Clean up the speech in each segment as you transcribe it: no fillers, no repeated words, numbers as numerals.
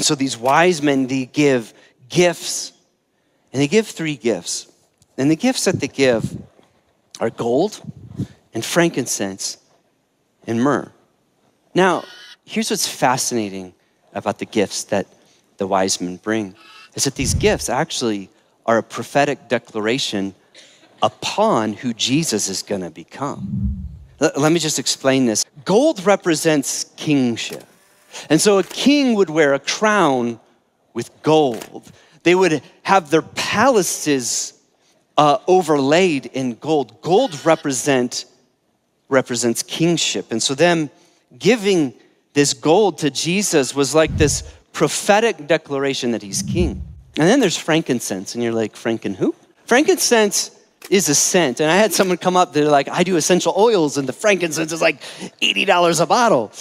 And so these wise men, they give gifts, and they give 3 gifts. And the gifts that they give are gold and frankincense and myrrh. Now, here's what's fascinating about the gifts that the wise men bring, is that these gifts actually are a prophetic declaration upon who Jesus is going to become. Let me just explain this. Gold represents kingship. And so a king would wear a crown with gold. They would have their palaces overlaid in gold. Gold represents kingship. And so them giving this gold to Jesus was like this prophetic declaration that he's king. And then there's frankincense, and you're like, Franken who? Frankincense is a scent. And I had someone come up, they're like, I do essential oils, and the frankincense is like $80 a bottle.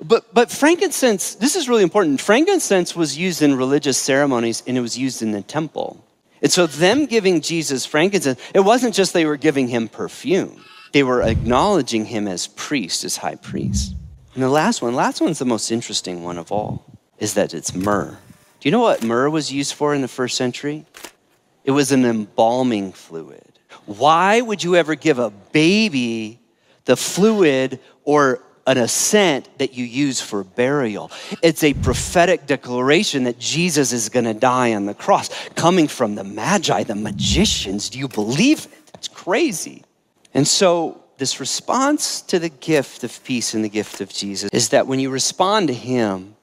But frankincense, this is really important. Frankincense was used in religious ceremonies, and it was used in the temple. And so them giving Jesus frankincense, it wasn't just they were giving him perfume. They were acknowledging him as priest, as high priest. And the last one's the most interesting one of all, is that it's myrrh. Do you know what myrrh was used for in the first century? It was an embalming fluid. Why would you ever give a baby the fluid or an scent that you use for burial? It's a prophetic declaration that Jesus is going to die on the cross, coming from the Magi, the magicians. Do you believe it? It's crazy. And so this response to the gift of peace and the gift of Jesus is that when you respond to him,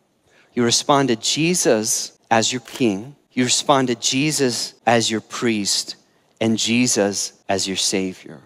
you respond to Jesus as your king, you respond to Jesus as your priest, and Jesus as your savior.